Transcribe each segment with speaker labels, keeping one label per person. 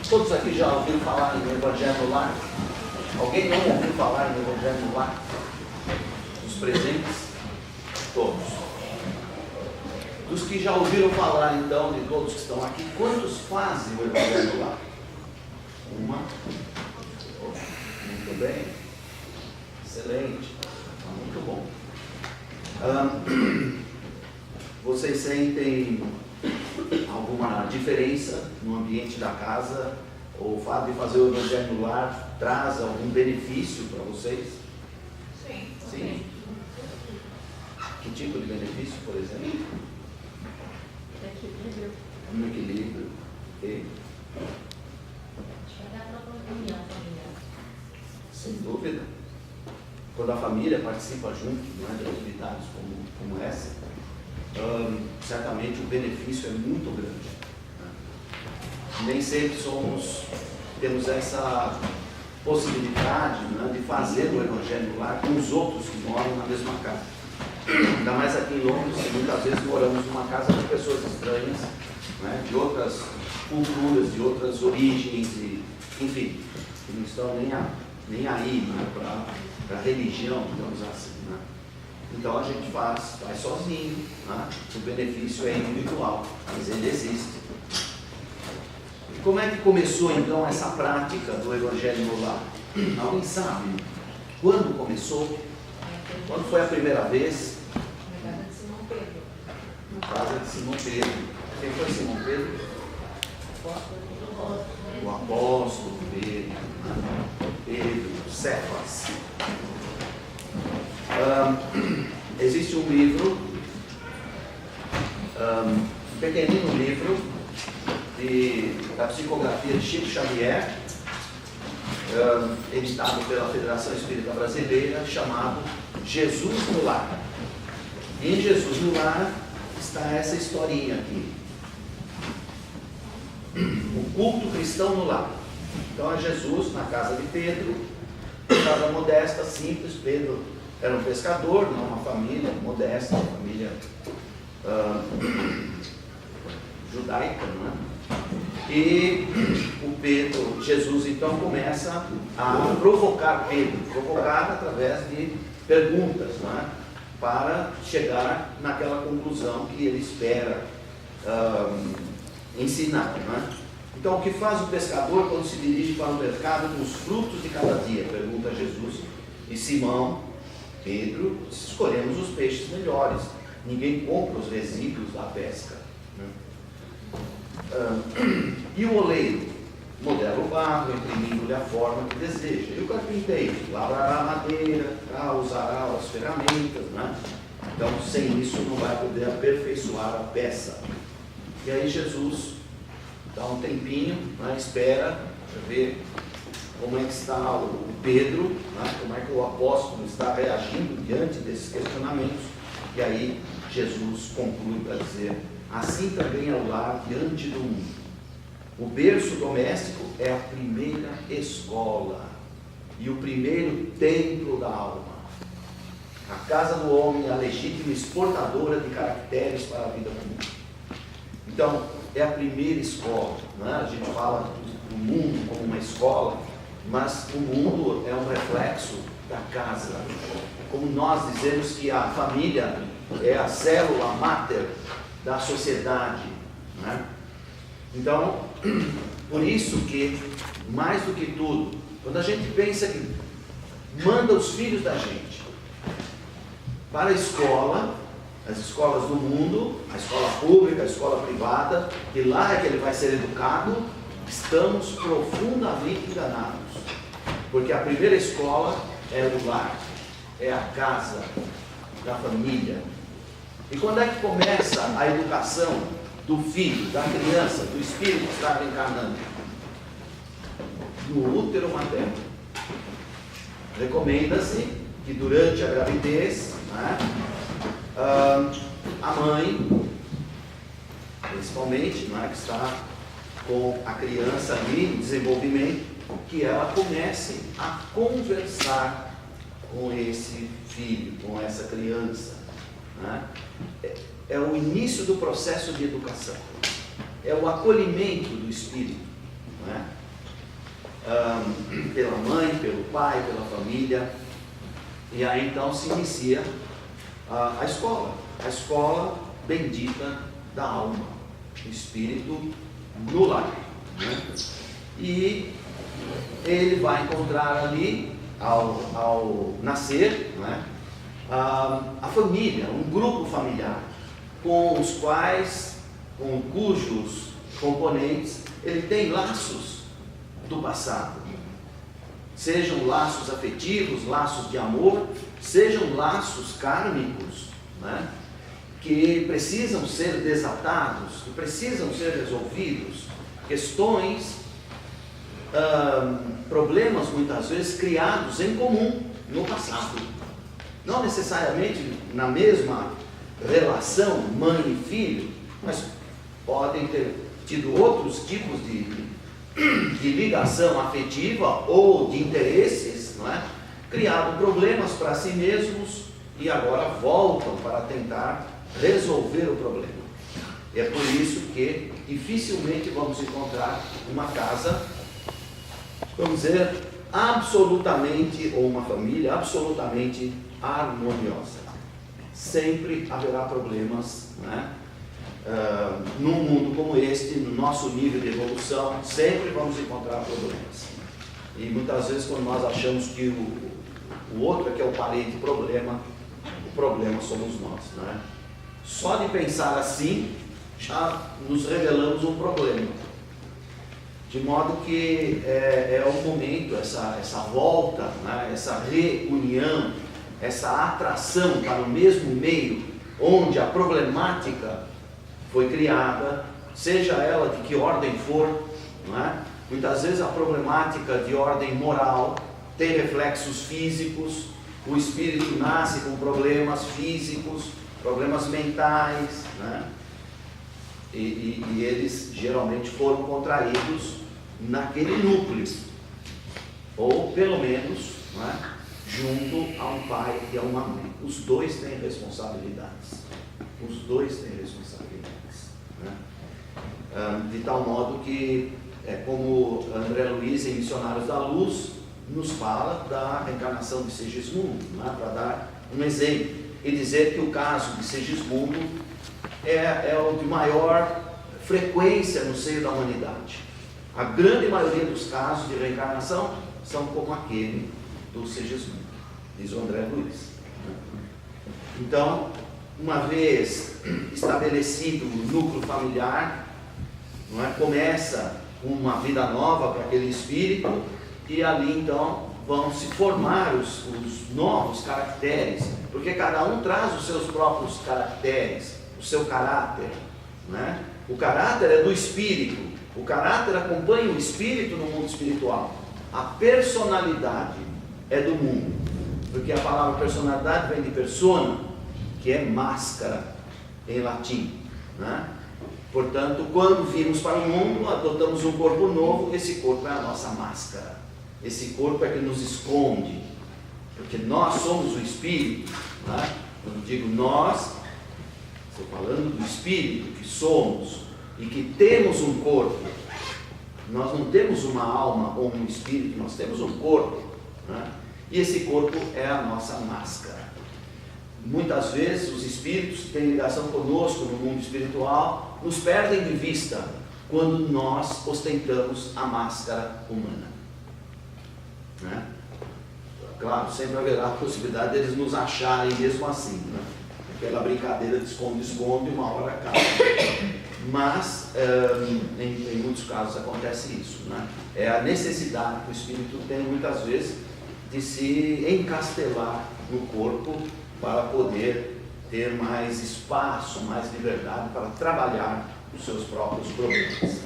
Speaker 1: Todos aqui já ouviram falar em Evangelho no Lar? Alguém não ouviu falar em Evangelho no Lar? Os presentes? Todos. Dos que já ouviram falar, então, de todos que estão aqui, quantos fazem o Evangelho no Lar? Uma. Muito bem. Excelente. Muito bom. Vocês sentem alguma diferença no ambiente da casa? O fato de fazer o Evangelho no Lar traz algum benefício para vocês?
Speaker 2: Sim.
Speaker 1: Sim. Que tipo de benefício, por exemplo?
Speaker 2: Equilíbrio.
Speaker 1: Um equilíbrio. Ok?
Speaker 2: Chegar para a união familiar.
Speaker 1: Sem dúvida. Quando a família participa junto, não é, de atividades como essa, certamente o benefício é muito grande. Né? Nem sempre temos essa possibilidade, né, de fazer o Evangelho no Lar com os outros que moram na mesma casa. Ainda mais aqui em Londres, que muitas vezes moramos numa casa de pessoas estranhas, né, de outras culturas, de outras origens, enfim, que não estão nem aí, né, para a religião, digamos assim. Né? Então a gente faz sozinho, né? O benefício é individual, mas ele existe. E como é que começou então essa prática do Evangelho no Lar? Alguém sabe quando começou? Quando foi a primeira vez?
Speaker 2: Na casa de Simão Pedro.
Speaker 1: Na casa de Simão Pedro. Quem foi Simão Pedro? O apóstolo Pedro, Pedro, Cefas. Existe um livro, um pequenino livro da psicografia de Chico Xavier, editado pela Federação Espírita Brasileira, chamado Jesus no Lar. E em Jesus no Lar está essa historinha aqui. O culto cristão no lar. Então é Jesus na casa de Pedro, casa modesta, simples. Pedro era um pescador, não uma família modesta, uma família judaica, não é? E Jesus então começa a provocar Pedro, provocar através de perguntas, não é? Para chegar naquela conclusão que ele espera ensinar, não é? Então, o que faz o pescador quando se dirige para o mercado com os frutos de cada dia? Pergunta Jesus. E Simão, Pedro, escolhemos os peixes melhores. Ninguém compra os resíduos da pesca. E o oleiro? Modela o barro, imprimindo-lhe a forma que deseja. E o carpinteiro? Lavrará a madeira, usará as ferramentas, né? Então, sem isso, não vai poder aperfeiçoar a peça. E aí Jesus dá um tempinho, né, espera para ver como é que está o Pedro, né, como é que o apóstolo está reagindo diante desses questionamentos. E aí Jesus conclui para dizer: assim também é o lar diante do mundo. O berço doméstico é a primeira escola e o primeiro templo da alma. A casa do homem é a legítima exportadora de caracteres para a vida comum. Então, é a primeira escola, né? A gente fala do mundo como uma escola, mas o mundo é um reflexo da casa. Como nós dizemos que a família é a célula máter da sociedade, né? Então, por isso que, mais do que tudo, quando a gente pensa que manda os filhos da gente para a escola, as escolas do mundo, a escola pública, a escola privada, e lá é que ele vai ser educado, estamos profundamente enganados. Porque a primeira escola é o lar, é a casa da família. E quando é que começa a educação do filho, da criança, do espírito que está reencarnando? No útero materno. Recomenda-se que durante a gravidez, né, a mãe, principalmente, né, que está com a criança ali em desenvolvimento, que ela comece a conversar com esse filho, com essa criança. né? É o início do processo de educação, é o acolhimento do espírito, né? Pela mãe, pelo pai, pela família, e aí então se inicia a escola bendita da alma, o espírito no lar, né? E ele vai encontrar ali, ao nascer, né, a família, um grupo familiar, com cujos componentes ele tem laços do passado, sejam laços afetivos, laços de amor, sejam laços kármicos, né, que precisam ser desatados, que precisam ser resolvidos, questões, problemas muitas vezes criados em comum no passado, não necessariamente na mesma relação mãe e filho, mas podem ter tido outros tipos de ligação afetiva ou de interesses, não é? Criado problemas para si mesmos e agora voltam para tentar resolver o problema. É por isso que dificilmente vamos encontrar uma casa, vamos dizer, absolutamente, ou uma família absolutamente harmoniosa. Sempre haverá problemas, né? Num mundo como este, no nosso nível de evolução, sempre vamos encontrar problemas. E muitas vezes, quando nós achamos que o outro é que é o parente problema, o problema somos nós, né? Só de pensar assim, já nos revelamos um problema. De modo que é o momento, essa volta, né, essa reunião, essa atração para o mesmo meio onde a problemática foi criada, seja ela de que ordem for, não é? Muitas vezes a problemática de ordem moral tem reflexos físicos, o espírito nasce com problemas físicos, problemas mentais, né? E eles geralmente foram contraídos naquele núcleo, ou pelo menos, não é, junto a um pai e a uma mãe. Os dois têm responsabilidades. Os dois têm responsabilidades, né? De tal modo que, como André Luiz em Missionários da Luz nos fala da reencarnação de Segismundo, né, para dar um exemplo, e dizer que o caso de Segismundo é o de maior frequência no seio da humanidade. A grande maioria dos casos de reencarnação são como aquele do Segismundo, diz o André Luiz. Então, uma vez estabelecido o núcleo familiar, não é, começa uma vida nova para aquele espírito, e ali então vão se formar os novos caracteres, porque cada um traz os seus próprios caracteres, o seu caráter, né? O caráter é do espírito, o caráter acompanha o espírito no mundo espiritual, a personalidade é do mundo, porque a palavra personalidade vem de persona, que é máscara em latim, né? Portanto, quando vimos para o mundo, adotamos um corpo novo, esse corpo é a nossa máscara, esse corpo é que nos esconde, porque nós somos o espírito, né? Quando digo nós, estou falando do espírito que somos e que temos um corpo. Nós não temos uma alma ou um espírito, nós temos um corpo, né? E esse corpo é a nossa máscara. Muitas vezes os espíritos que têm ligação conosco no mundo espiritual nos perdem de vista quando nós ostentamos a máscara humana, né? Claro, sempre haverá a possibilidade deles nos acharem mesmo assim, né? Aquela brincadeira de esconde-esconde, uma hora acaba. Mas, em muitos casos acontece isso, né? É a necessidade que o espírito tem muitas vezes de se encastelar no corpo para poder ter mais espaço, mais liberdade para trabalhar os seus próprios problemas.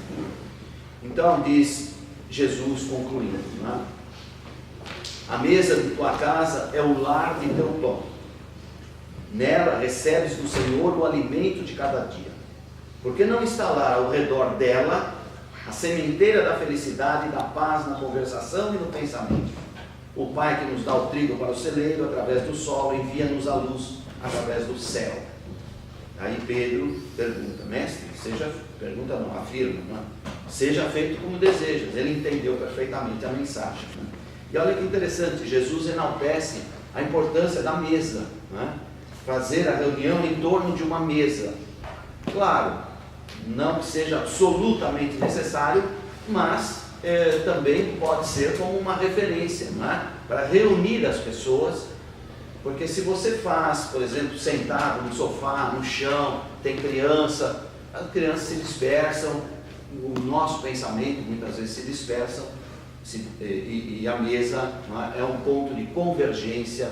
Speaker 1: Então, diz Jesus concluindo, né? A mesa de tua casa é o lar de teu dom. Nela recebes do Senhor o alimento de cada dia. Por que não instalar ao redor dela a sementeira da felicidade e da paz na conversação e no pensamento? O Pai que nos dá o trigo para o celeiro através do sol envia-nos a luz através do céu. Aí Pedro pergunta, mestre, pergunta não, afirma, não é? Seja feito como desejas. Ele entendeu perfeitamente a mensagem. Né? E olha que interessante, Jesus enaltece a importância da mesa, né? Fazer a reunião em torno de uma mesa. Claro, não que seja absolutamente necessário, mas também pode ser como uma referência, né? Para reunir as pessoas. Porque se você faz, por exemplo, sentado no sofá, no chão, tem criança, as crianças se dispersam, o nosso pensamento muitas vezes se dispersa, e a mesa, é um ponto de convergência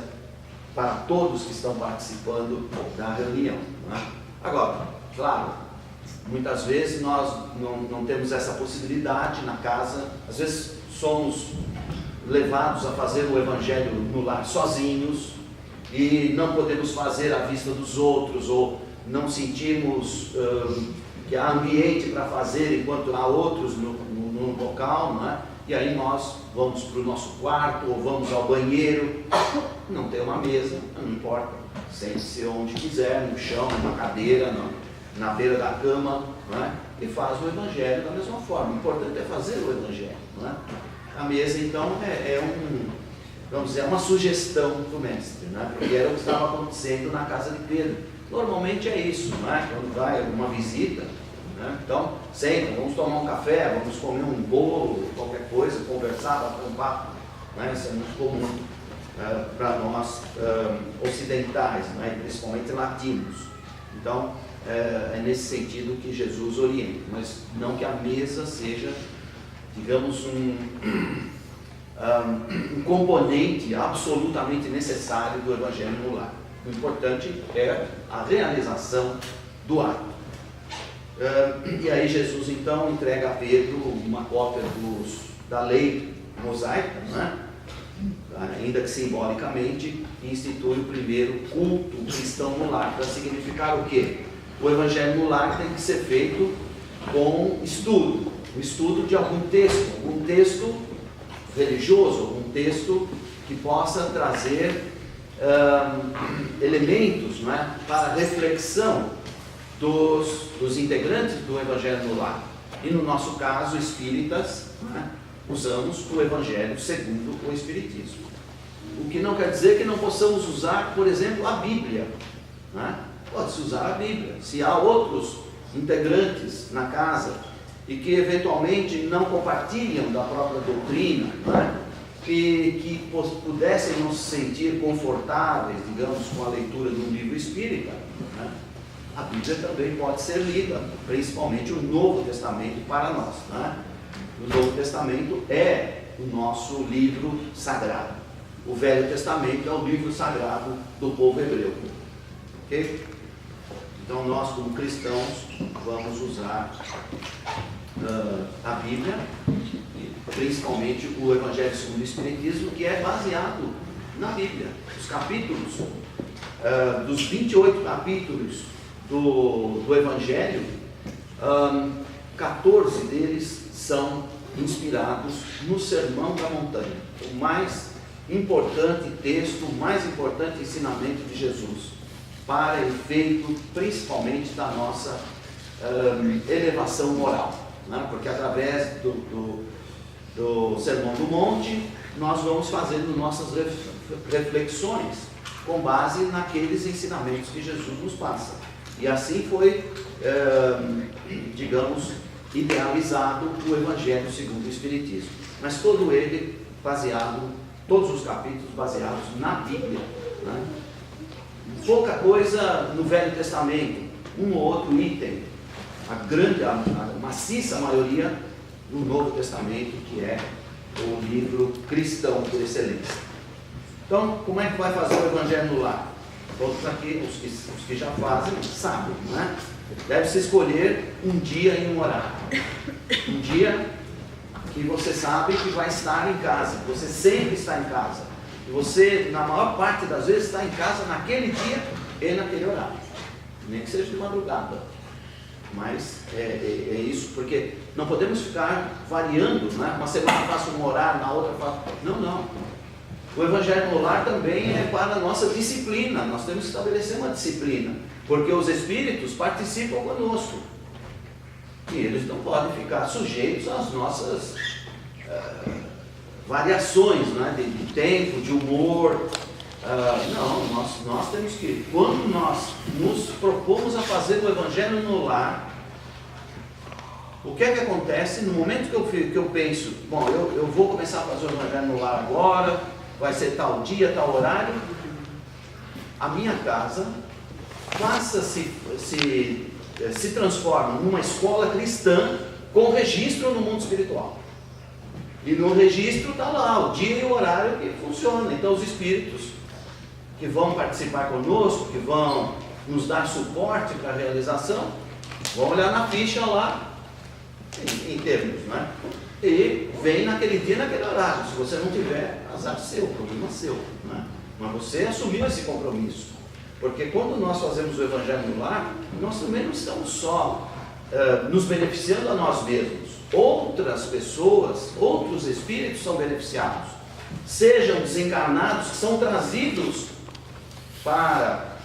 Speaker 1: para todos que estão participando da reunião. Agora, claro, muitas vezes nós não temos essa possibilidade na casa, às vezes somos levados a fazer o evangelho no lar sozinhos, e não podemos fazer à vista dos outros, ou não sentimos que há ambiente para fazer enquanto há outros no local, não é? E aí nós vamos para o nosso quarto, ou vamos ao banheiro, não tem uma mesa, não importa, sente-se onde quiser, no chão, numa cadeira, na beira da cama, não é? E faz o evangelho da mesma forma. O importante é fazer o evangelho, não é? A mesa então vamos dizer, uma sugestão do mestre, né? Porque era o que estava acontecendo na casa de Pedro. Normalmente é isso, não é? Quando vai alguma visita, né? Então, senta, vamos tomar um café, vamos comer um bolo, qualquer coisa, conversar, bater um papo, né? Isso é muito comum para nós ocidentais, né? Principalmente latinos. Então, é nesse sentido que Jesus orienta, mas não que a mesa seja, digamos, um componente absolutamente necessário do evangelho no lar. O importante é a realização do ato. E aí Jesus então entrega a Pedro uma cópia da lei mosaica, né? Ainda que simbolicamente, institui o primeiro culto cristão no lar, para significar o quê? O evangelho no lar tem que ser feito com estudo, o estudo de algum texto religioso, um texto que possa trazer elementos, não é, para a reflexão dos integrantes do Evangelho no lar. E no nosso caso, espíritas, não é, usamos o Evangelho segundo o Espiritismo. O que não quer dizer que não possamos usar, por exemplo, a Bíblia. Não é? Pode-se usar a Bíblia. Se há outros integrantes na casa e que eventualmente não compartilham da própria doutrina, né? que pudessem não se sentir confortáveis, digamos, com a leitura de um livro espírita, né? A Bíblia também pode ser lida, principalmente o Novo Testamento para nós. Né? O Novo Testamento é o nosso livro sagrado. O Velho Testamento é o livro sagrado do povo hebreu. Ok? Então nós, como cristãos, vamos usar a Bíblia, principalmente o Evangelho segundo o Espiritismo, que é baseado na Bíblia. Os capítulos, dos 28 capítulos do Evangelho, 14 deles são inspirados no Sermão da Montanha, o mais importante texto, o mais importante ensinamento de Jesus, para efeito principalmente da nossa elevação moral, né? Porque através do Sermão do Monte nós vamos fazendo nossas reflexões com base naqueles ensinamentos que Jesus nos passa. E assim foi, digamos, idealizado o Evangelho segundo o Espiritismo. Mas todo ele baseado, todos os capítulos baseados na Bíblia, né? Pouca coisa no Velho Testamento, um ou outro item, a maciça maioria no Novo Testamento, que é o livro cristão por excelência. Então, como é que vai fazer o Evangelho no lar? Todos aqui, os que já fazem, sabem, né? Deve-se escolher um dia e um horário. Um dia que você sabe que vai estar em casa, você sempre está em casa. E você, na maior parte das vezes, está em casa naquele dia e naquele horário. Nem que seja de madrugada. Mas é isso, porque não podemos ficar variando, né? Uma semana eu faço um horário, na outra eu faço... Não. O Evangelho no Lar também é para a nossa disciplina. Nós temos que estabelecer uma disciplina, porque os Espíritos participam conosco. E eles não podem ficar sujeitos às nossas variações, né, de tempo, de humor. Não, nós temos que, quando nós nos propomos a fazer o Evangelho no Lar, o que é que acontece no momento que eu penso, bom, eu vou começar a fazer o Evangelho no Lar agora, vai ser tal dia, tal horário, a minha casa se transforma numa escola cristã com registro no mundo espiritual. E no registro está lá o dia e o horário que funciona. Então os Espíritos que vão participar conosco, que vão nos dar suporte para a realização, vão olhar na ficha lá, em termos, né? E vem naquele dia, naquele horário. Se você não tiver, azar seu, problema seu, né? Mas você assumiu esse compromisso. Porque quando nós fazemos o Evangelho no Lar, nós também não estamos só nos beneficiando a nós mesmos. Outras pessoas, outros espíritos são beneficiados. Sejam desencarnados, que são trazidos para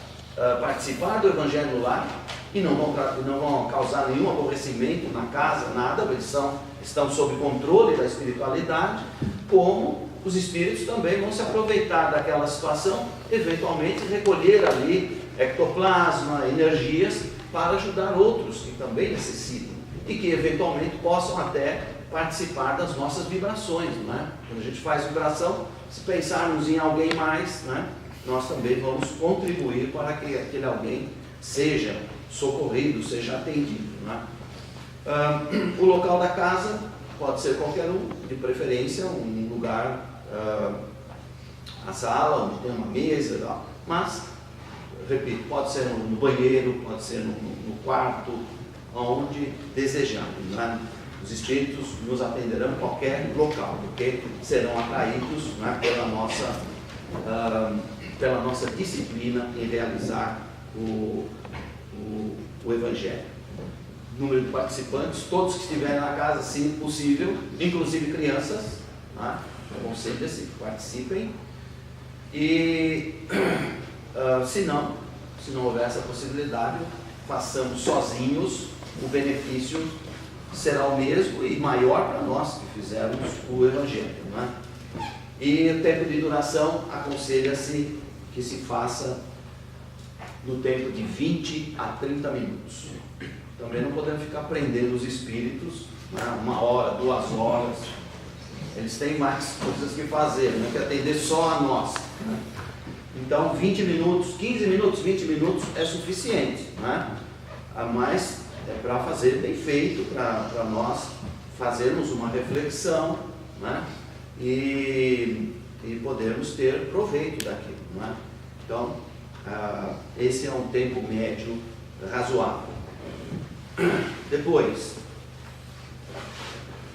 Speaker 1: participar do Evangelho no Lar, e não vão causar nenhum aborrecimento na casa, nada, eles estão sob controle da espiritualidade, como os espíritos também vão se aproveitar daquela situação, eventualmente recolher ali ectoplasma, energias, para ajudar outros que também necessitam, e que eventualmente possam até participar das nossas vibrações, não é? Quando a gente faz vibração, se pensarmos em alguém mais, né, nós também vamos contribuir para que aquele alguém seja socorrido, seja atendido, né? O local da casa pode ser qualquer um, de preferência um lugar, a sala onde tem uma mesa, tal. Mas, repito, pode ser no banheiro, pode ser no quarto, onde desejarmos, né? Os Espíritos nos atenderão em qualquer local, porque serão atraídos, né, pela nossa disciplina em realizar o Evangelho. Número de participantes, todos que estiverem na casa, se possível, inclusive crianças, né? Aconselho-se que participem. E se não houver essa possibilidade, façamos sozinhos, o benefício será o mesmo e maior para nós que fizermos o Evangelho, né? E o tempo de duração, aconselha-se que se faça no tempo de 20 a 30 minutos. Também não podemos ficar prendendo os espíritos, né, 1 hora, 2 horas. Eles têm mais coisas que fazer, não é que atender só a nós, né? Então 20 minutos, 15 minutos, 20 minutos é suficiente, né? Mas é para fazer bem feito, para nós fazermos uma reflexão, né? E podermos ter proveito daquilo, né? Então esse é um tempo médio razoável. Depois,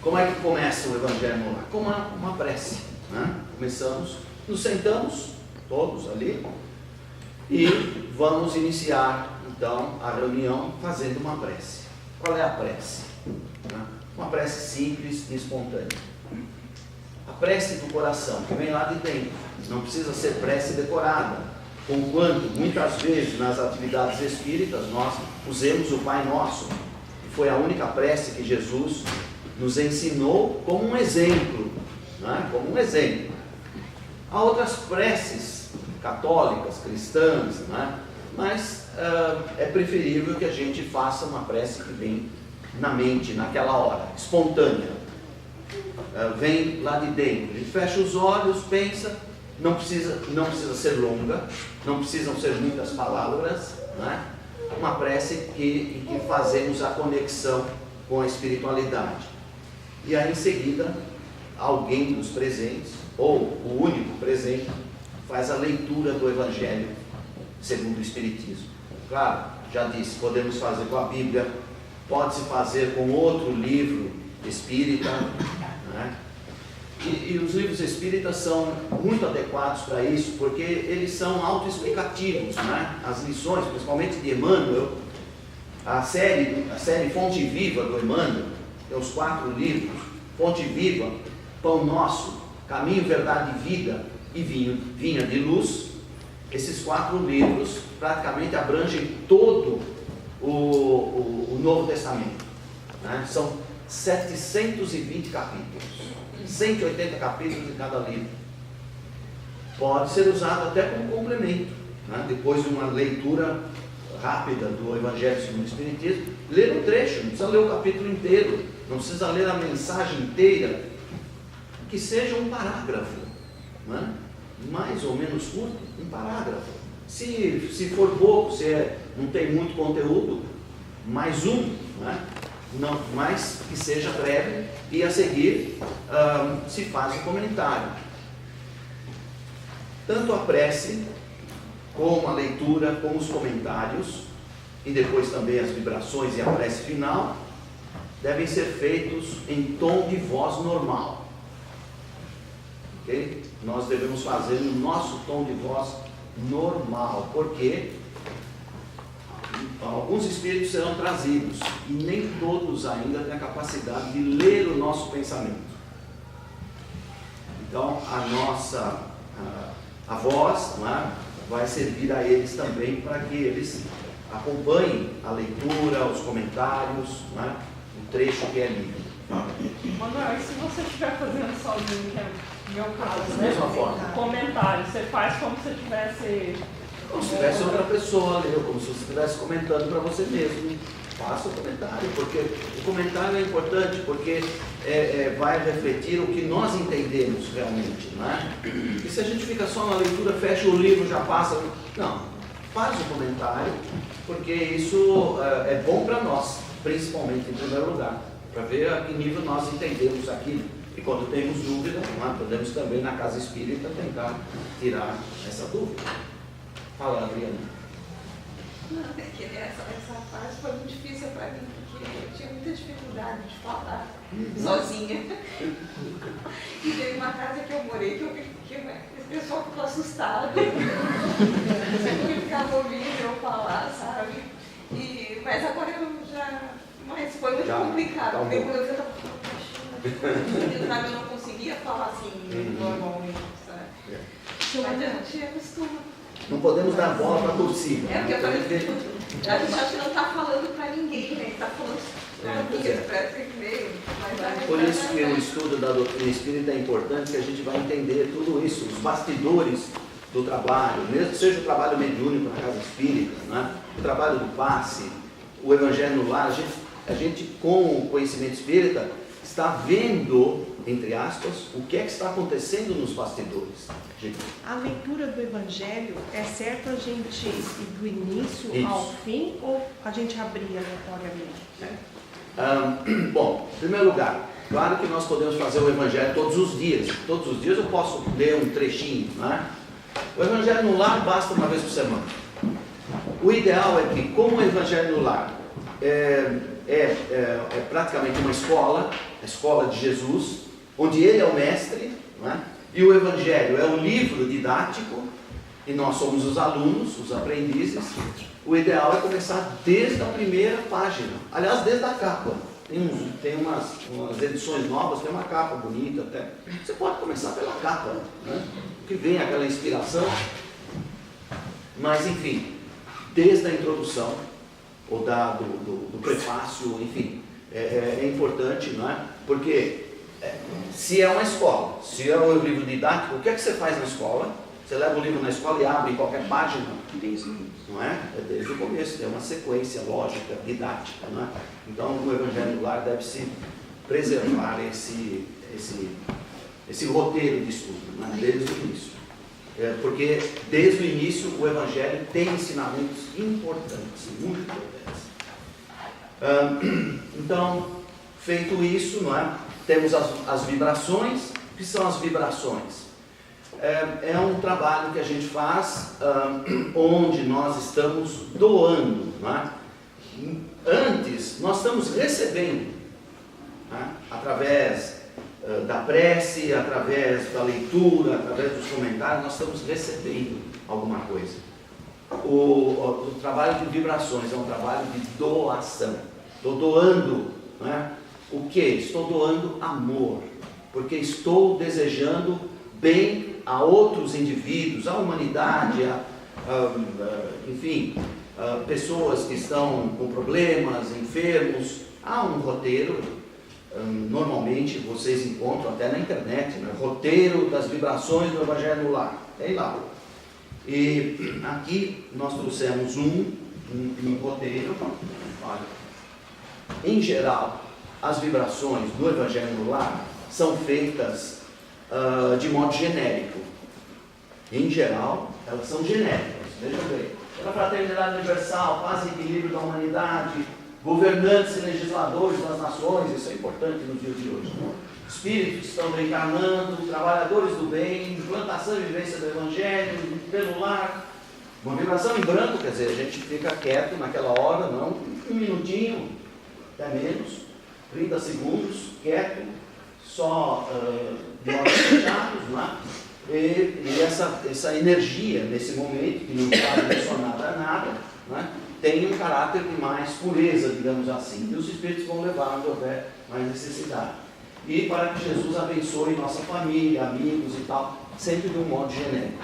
Speaker 1: como é que começa o Evangelho no Lar? Com uma prece, né? Começamos, nos sentamos todos ali e vamos iniciar então a reunião fazendo uma prece. Qual é a prece? Uma prece simples e espontânea. A prece do coração, que vem lá de dentro. Não precisa ser prece decorada, conquanto muitas vezes nas atividades espíritas nós usemos o Pai Nosso, que foi a única prece que Jesus nos ensinou como um exemplo, né? Como um exemplo. Há outras preces católicas, cristãs, né? Mas é preferível que a gente faça uma prece que vem na mente, naquela hora, espontânea, vem lá de dentro. A gente fecha os olhos, pensa, não precisa ser longa, não precisam ser muitas palavras, né? Uma prece em que fazemos a conexão com a espiritualidade. E aí em seguida, alguém dos presentes, ou o único presente, faz a leitura do Evangelho segundo o Espiritismo. Claro, já disse, podemos fazer com a Bíblia, pode-se fazer com outro livro espírita, né? E os livros espíritas são muito adequados para isso, porque eles são autoexplicativos, né? As lições, principalmente de Emmanuel, a série Fonte Viva do Emmanuel, tem os 4 livros, Fonte Viva, Pão Nosso, Caminho, Verdade e Vida, e Vinha de Luz. Esses 4 livros praticamente abrangem todo o Novo Testamento, né? São 720 capítulos, 180 capítulos em cada livro. Pode ser usado até como complemento, né? Depois de uma leitura rápida do Evangelho segundo o Espiritismo, ler um trecho, não precisa ler o capítulo inteiro, não precisa ler a mensagem inteira, que seja um parágrafo, né? Mais ou menos curto, um parágrafo. Se for pouco, não tem muito conteúdo, mais um, né? Não, mas que seja breve, e a seguir se faz um comentário. Tanto a prece, como a leitura, como os comentários, e depois também as vibrações e a prece final, devem ser feitos em tom de voz normal. Okay? Nós devemos fazer no nosso tom de voz normal, porque alguns espíritos serão trazidos e nem todos ainda têm a capacidade de ler o nosso pensamento. Então a voz, não é, vai servir a eles também para que eles acompanhem a leitura, os comentários, não é, o trecho que é lido.
Speaker 3: Manuel, e se você estiver fazendo sozinho, que é o meu caso,
Speaker 1: Da
Speaker 3: né?
Speaker 1: mesma forma.
Speaker 3: Comentário, você faz como se tivesse...
Speaker 1: Como se tivesse outra pessoa lendo, como se você estivesse comentando para você mesmo. Faça o comentário, porque o comentário é importante, porque vai refletir o que nós entendemos realmente, não é? E se a gente fica só na leitura, fecha o livro, já passa... Não, faz o comentário, porque isso é bom para nós, principalmente em primeiro lugar, para ver a que nível nós entendemos aquilo. E quando temos dúvida, podemos também na casa espírita tentar tirar essa dúvida. Fala, Adriana.
Speaker 2: Não, é que essa parte foi muito difícil para mim, porque eu tinha muita dificuldade de falar sozinha. E teve uma casa que eu morei que o pessoal ficou assustado. Eu ficava ouvindo eu falar, sabe? Mas agora eu já... Mas foi muito complicado, porque quando eu estava falando, eu não conseguia falar assim normalmente, sabe? Mas a gente acostuma.
Speaker 1: Não podemos dar bola para a torcida.
Speaker 2: Porque eu falei, a gente acha que não está falando para ninguém, né? Está falando para mim, parece que veio.
Speaker 1: Por isso que o estudo da doutrina espírita é importante, que a gente vai entender tudo isso, os bastidores do trabalho, mesmo que seja o trabalho mediúnico na casa espírita, né? O trabalho do passe, o evangelho no lar, a gente com o conhecimento espírita está vendo, entre aspas, o que é que está acontecendo nos bastidores.
Speaker 4: A leitura do Evangelho, é certo a gente ir do início ao fim, ou a gente abrir aleatoriamente?
Speaker 1: Bom, em primeiro lugar, claro que nós podemos fazer o Evangelho todos os dias. Todos os dias eu posso ler um trechinho, né? O Evangelho no lar basta uma vez por semana. O ideal é que, como o Evangelho no lar é praticamente uma escola, a escola de Jesus, onde ele é o mestre, não é? E o Evangelho é um livro didático, e nós somos os alunos, os aprendizes, o ideal é começar desde a primeira página, aliás, desde a capa. Tem umas edições novas, tem uma capa bonita até. Você pode começar pela capa, né? Que vem aquela inspiração, mas enfim, desde a introdução, ou do prefácio, enfim, é importante, não é? Porque se é uma escola, se é um livro didático, o que é que você faz na escola? Você leva o livro na escola e abre em qualquer página?
Speaker 4: Desde o início.
Speaker 1: Não é? É desde o começo, tem uma sequência lógica, didática, não é? Então o Evangelho no Lar deve-se preservar esse roteiro de estudo, não é? Desde o início. Porque desde o início o Evangelho tem ensinamentos importantes, muito importantes. Então, feito isso, não é? Temos as vibrações. O que são as vibrações? É um trabalho que a gente faz onde nós estamos doando, não é? Antes, nós estamos recebendo, né? Através da prece, através da leitura, através dos comentários, nós estamos recebendo alguma coisa. O trabalho de vibrações é um trabalho de doação. Estou doando, não é? O que? Estou doando amor, porque estou desejando bem a outros indivíduos, à humanidade, enfim, pessoas que estão com problemas, enfermos. Há um roteiro, normalmente vocês encontram até na internet, né? Roteiro das vibrações do Evangelho no Lar. Tem lá. E aqui nós trouxemos um roteiro. Olha, em geral, as vibrações do Evangelho no Lar são feitas de modo genérico. Em geral, elas são genéricas. Vejam bem. Pela fraternidade universal, paz e equilíbrio da humanidade, governantes e legisladores das nações, isso é importante nos dias de hoje. Espíritos que estão reencarnando, trabalhadores do bem, implantação e vivência do Evangelho, pelo lar. Uma vibração em branco, quer dizer, a gente fica quieto naquela hora, não, um minutinho, até menos, 30 segundos, quieto, só de olhos fechados, né? E essa energia, nesse momento, que não está relacionada a nada, né? Tem um caráter de mais pureza, digamos assim, e os Espíritos vão levar onde houver mais necessidade. E para que Jesus abençoe nossa família, amigos e tal, sempre de um modo genérico.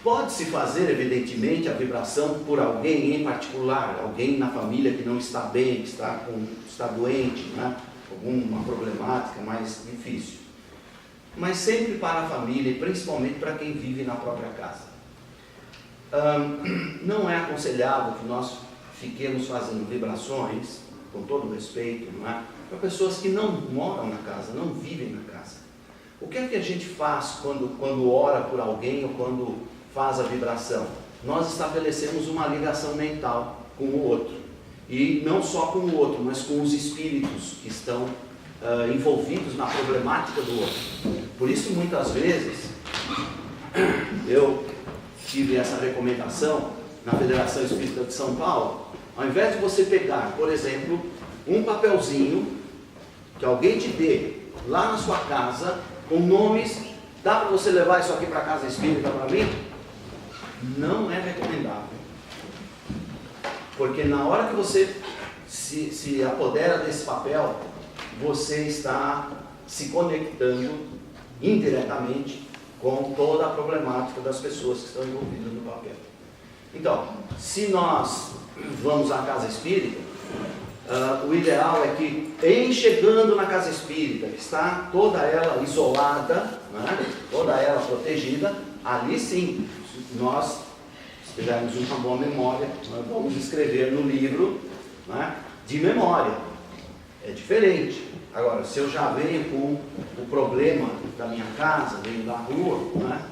Speaker 1: Pode-se fazer, evidentemente, a vibração por alguém em particular, alguém na família que não está bem, que está doente, né? Alguma problemática mais difícil. Mas sempre para a família e principalmente para quem vive na própria casa. Não é aconselhável que nós fiquemos fazendo vibrações, com todo respeito, não é? Para pessoas que não moram na casa, não vivem na casa. O que é que a gente faz quando ora por alguém ou quando faz a vibração? Nós estabelecemos uma ligação mental com o outro. E não só com o outro, mas com os espíritos que estão envolvidos na problemática do outro. Por isso, muitas vezes, eu tive essa recomendação na Federação Espírita de São Paulo. Ao invés de você pegar, por exemplo, um papelzinho que alguém te dê lá na sua casa, com nomes, dá para você levar isso aqui para a casa espírita para mim? Não é recomendável. Porque na hora que você se apodera desse papel, você está se conectando indiretamente com toda a problemática das pessoas que estão envolvidas no papel. Então, se nós vamos à casa espírita, o ideal é que, em chegando na casa espírita, que está toda ela isolada, né, toda ela protegida, ali sim, nós, se tivermos uma boa memória, nós vamos escrever no livro, né, de memória. É diferente. Agora, se eu já venho com o problema da minha casa, venho da rua, né,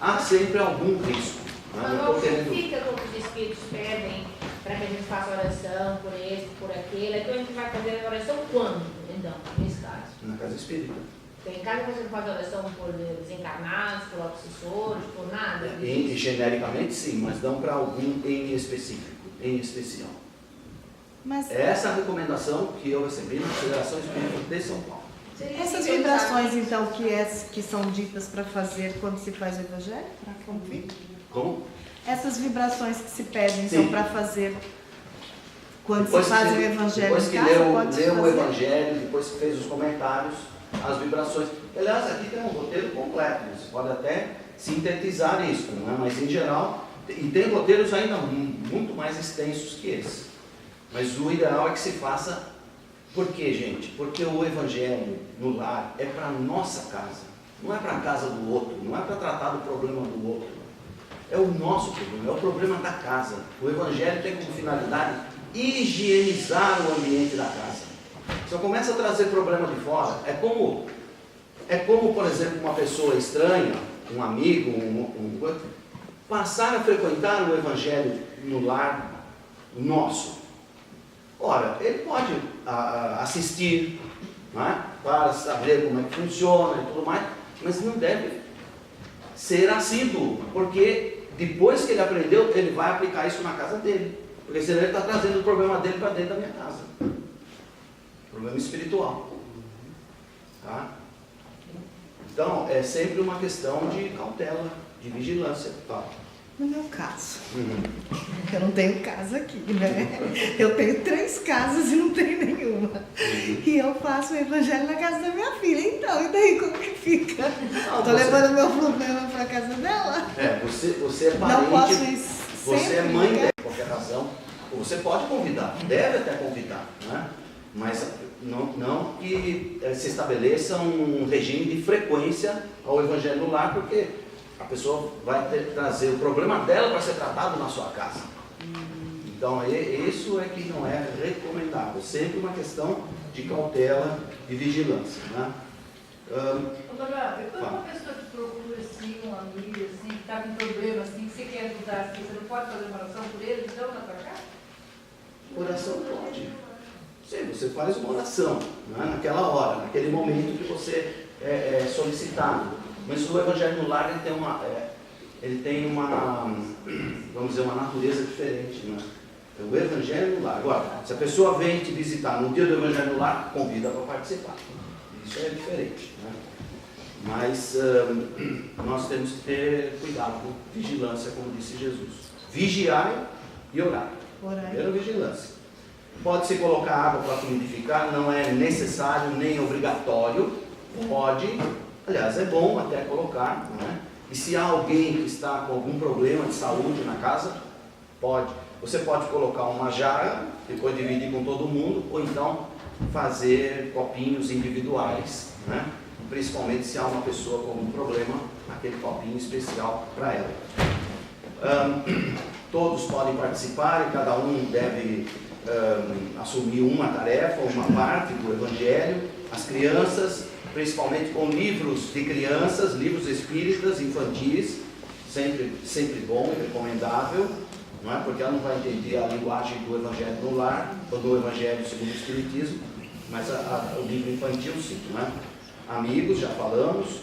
Speaker 1: há sempre algum risco.
Speaker 5: Mas não significa como os Espíritos pedem para que a gente faça oração por esse, por aquele. Então a gente vai fazer a oração quando, então, nesse caso?
Speaker 1: Na casa espírita.
Speaker 5: Então, em casa você não faz oração por desencarnados, por obsessores, por nada?
Speaker 1: E genericamente sim, mas não para algum em específico, em especial.
Speaker 6: Mas
Speaker 1: Essa é a recomendação que eu recebi na Federação Espírita de São Paulo.
Speaker 6: essas vibrações, então, que são ditas para fazer quando se faz o Evangelho? Para cumprir?
Speaker 1: Como?
Speaker 6: Essas vibrações que se pedem
Speaker 1: Sim.
Speaker 6: são para fazer quando
Speaker 1: Depois
Speaker 6: se faz
Speaker 1: que-
Speaker 6: o Evangelho
Speaker 1: Depois
Speaker 6: em
Speaker 1: que
Speaker 6: casa? Pode-se
Speaker 1: leu o
Speaker 6: fazer?
Speaker 1: Evangelho, depois que fez os comentários, as vibrações. Aliás, aqui tem um roteiro completo, você pode até sintetizar isso, né? Mas em geral, e tem roteiros ainda muito mais extensos que esse. Mas o ideal é que se faça. Por quê, gente? Porque o Evangelho no lar é para a nossa casa, não é para a casa do outro, não é para tratar do problema do outro. É o nosso problema, é o problema da casa. O Evangelho tem como finalidade higienizar o ambiente da casa. Se eu começo a trazer problema de fora, é como, por exemplo, uma pessoa estranha, um amigo, passar a frequentar o Evangelho no lar nosso. Ora, ele pode assistir, não é? Para saber como é que funciona e tudo mais, mas não deve ser assíduo, porque depois que ele aprendeu, ele vai aplicar isso na casa dele, porque senão ele está trazendo o problema dele para dentro da minha casa. Problema espiritual. Tá? Então, é sempre uma questão de cautela, de vigilância. Tá?
Speaker 6: No meu caso, eu não tenho casa aqui, né? Eu tenho 3 casas e não tenho nenhuma. E eu faço o evangelho na casa da minha filha. Então, e daí como que fica? Estou levando meu problema para a casa dela?
Speaker 1: Você é parente,
Speaker 6: não posso ir sempre,
Speaker 1: você é mãe
Speaker 6: né?
Speaker 1: dela, por qualquer razão. Você pode convidar, deve até convidar, né? Mas não que se estabeleça um regime de frequência ao evangelho no lar, porque a pessoa vai trazer o problema dela para ser tratado na sua casa. Então, isso é que não é recomendável. Sempre uma questão de cautela e vigilância, né?
Speaker 7: Doutora, quando uma pessoa te procura assim, um amigo assim, que está com problema assim, que você quer ajudar, assim, você não pode fazer uma oração por ele, então, na tua casa?
Speaker 1: Oração pode. Sim, você faz uma oração, né? Naquela hora, naquele momento que você é solicitado. Mas o evangelho no lar ele tem uma, vamos dizer, uma natureza diferente, né? O evangelho no lar. Agora, se a pessoa vem te visitar no dia do evangelho no lar, convida para participar. Isso é diferente, né? Mas nós temos que ter cuidado, vigilância, como disse Jesus. Vigiai e orai. Primeiro, vigilância. Pode-se colocar água para fluidificar, não é necessário nem obrigatório. Pode, aliás, é bom até colocar, né? E se há alguém que está com algum problema de saúde na casa, pode. Você pode colocar uma jarra, depois dividir com todo mundo, ou então fazer copinhos individuais, né? Principalmente se há uma pessoa com algum problema, aquele copinho especial para ela. Todos podem participar e cada um deve assumir uma tarefa, uma parte do evangelho. As crianças, principalmente com livros de crianças, livros espíritas, infantis, sempre bom e recomendável, não é? Porque ela não vai entender a linguagem do evangelho no lar, ou do evangelho segundo o espiritismo, mas o livro infantil sim, não é? Amigos, já falamos,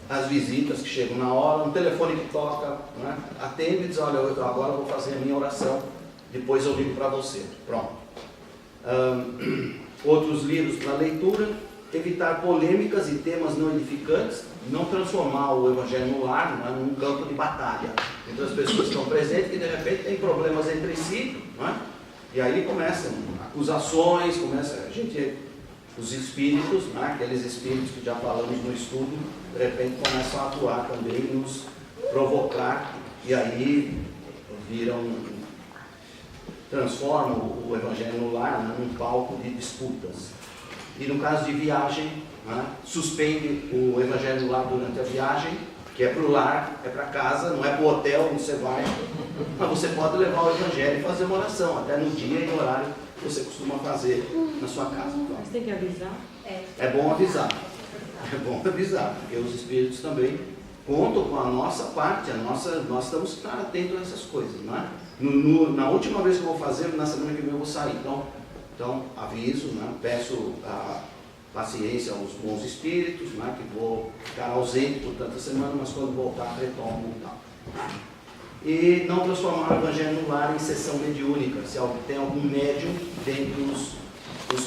Speaker 1: as visitas que chegam na hora, um telefone que toca, não é? Atende e diz, olha, agora eu vou fazer a minha oração, depois eu ligo para você. Pronto. Outros livros para leitura, evitar polêmicas e temas não edificantes, não transformar o evangelho no lar, não é? Num campo de batalha entre as pessoas que estão presentes, que de repente têm problemas entre si, não é? E aí começam acusações, os espíritos, né? Aqueles espíritos que já falamos no estudo, de repente começam a atuar também, nos provocar, e aí transformam o evangelho no lar, né? Num palco de disputas. E no caso de viagem, né? Suspende o evangelho no lar durante a viagem, que é para o lar, é para casa, não é para o hotel onde você vai, mas você pode levar o evangelho e fazer uma oração, até no dia e no horário que você costuma fazer na sua casa. Então,
Speaker 3: Mas tem que avisar?
Speaker 1: é bom avisar, porque os espíritos também contam com a nossa parte, nós estamos que estar atentos a essas coisas, não é? Na última vez que eu vou fazer, na semana que vem eu vou sair, então aviso, né? Peço a paciência aos bons espíritos, né? Que vou ficar ausente por tanta semana, mas quando voltar retomo e tal. E não transformar o evangelho no lar em sessão mediúnica, se tem algum médium dentre os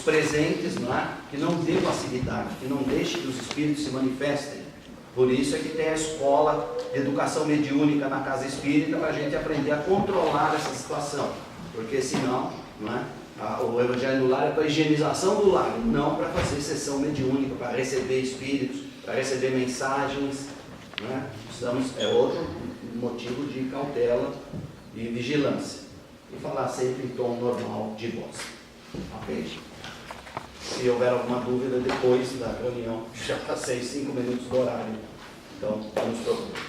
Speaker 1: presentes, não é? Que não dê passividade, que não deixe que os espíritos se manifestem. Por isso é que tem a escola de educação mediúnica na casa espírita, para a gente aprender a controlar essa situação, porque senão, não é? O evangelho no lar é para a higienização do lar, não para fazer sessão mediúnica, para receber espíritos, para receber mensagens, não é? É outro motivo de cautela e vigilância. E falar sempre em tom normal de voz. Ok? Se houver alguma dúvida depois da reunião, já passei 5 minutos do horário, então não se preocupe.